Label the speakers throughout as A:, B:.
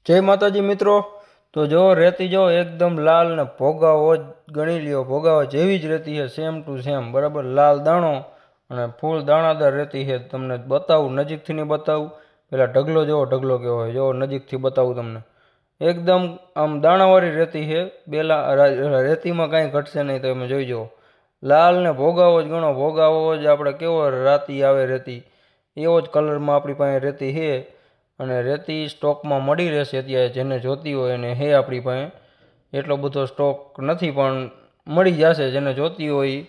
A: જય માતાજી મિત્રો। તો જો રેતી જો એકદમ લાલ ને ભોગાવો જ ગણી લ્યો, ભોગાવા જેવી જ રેતી છે, સેમ ટુ સેમ બરાબર। લાલ દાણો અને ફૂલ દાણાદાર રેતી છે। તમને બતાવું, નજીકથી નહીં બતાવું, પેલા ઢગલો જોવો, ઢગલો કેવો હોય જો, નજીકથી બતાવું તમને। એકદમ આમ દાણાવાળી રેતી છે, રેતીમાં કાંઈ ઘટશે નહીં, તમે જોઈ જુઓ। લાલ ને ભોગાવો જ ગણો, ભોગાવો જ આપણે કેવો રાતી આવે રેતી એવો જ કલરમાં આપણી પાસે રેતી છે। અને રેતી સ્ટોકમાં મળી રહેશે અત્યારે, જેને જોતી હોય એને હે આપણી પાસે, એટલો બધો સ્ટોક નથી પણ મળી જશે જેને જોતી હોય।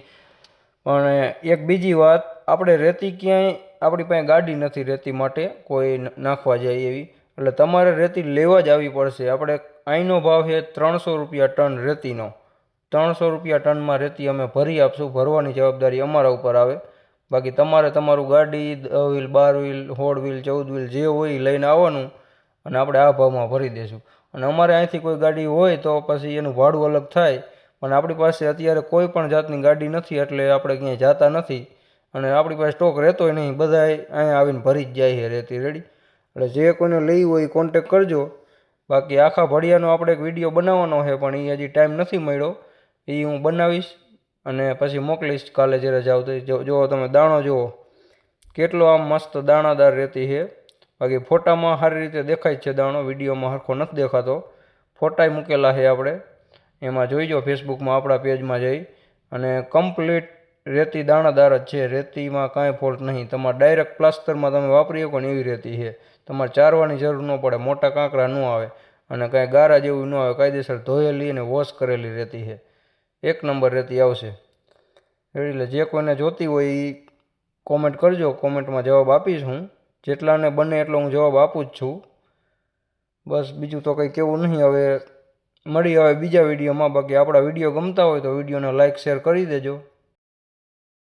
A: પણ એક બીજી વાત, આપણે રેતી ક્યાંય આપણી પાસે ગાડી નથી રેતી માટે કોઈ નાખવા જાય એવી, એટલે તમારે રેતી લેવા જ આવી પડશે। આપણે અહીંનો ભાવ છે 300 રૂપિયા ટન રેતીનો। 300 રૂપિયા ટનમાં રેતી અમે ભરી આપશું, ભરવાની જવાબદારી અમારા ઉપર આવે। બાકી તમારે તમારું ગાડી 10 વ્હીલ 12 વ્હીલ 16 વ્હીલ 14 વ્હીલ જે હોય લઈને આવવાનું અને આપણે આ ભાવમાં ભરી દઈશું। અને અમારે અહીંથી કોઈ ગાડી હોય તો પછી એનું ભાડું અલગ થાય, પણ આપણી પાસે અત્યારે કોઈ પણ જાતની ગાડી નથી એટલે આપણે ક્યાંય જતા નથી અને આપણી પાસે સ્ટોક રહેતોય નહીં, બધા અહીંયા આવીને ભરી જ જાય છે રેતી રેડી। એટલે જે કોઈને લઈ હોય એ કોન્ટેક કરજો। બાકી આખા ભડિયાનો આપણે એક વિડીયો બનાવવાનો છે પણ એ હજી ટાઈમ નથી મળ્યો, એ હું બનાવીશ અને પછી મોકલીશ કાલે જ્યારે જાવ તો। જો તમે દાણો જુઓ કેટલો આમ મસ્ત દાણાદાર રેતી છે। બાકી ફોટામાં સારી રીતે દેખાય જ છે દાણો, વિડીયોમાં સરખો નથી દેખાતો, ફોટાય મૂકેલા છે આપણે, એમાં જોઈજો ફેસબુકમાં આપણા પેજમાં જઈ। અને કમ્પ્લીટ રેતી દાણાદાર જ છે, રેતીમાં કાંઈ ફોલ્ટ નહીં। તમારે ડાયરેક્ટ પ્લાસ્ટરમાં તમે વાપરી શકો ને એવી રેતી છે, તમારે ચારવાની જરૂર ન પડે, મોટા કાંકરા ન આવે અને કાંઈ ગારા જેવું ન આવે, કાયદેસર ધોયેલી અને વોશ કરેલી રેતી છે, એક નંબર રેતી આવશે એટલે જે કોઈને જોતી હોય એ કોમેન્ટ કરજો, કોમેન્ટમાં જવાબ આપીશ હું, જેટલાને બને એટલો હું જવાબ આપું જ છું। બસ બીજું તો કંઈ કહેવું નહીં। હવે મળી આવે બીજા વિડીયોમાં। બાકી આપણા વિડીયો ગમતા હોય તો વિડીયોને લાઇક શેર કરી દેજો।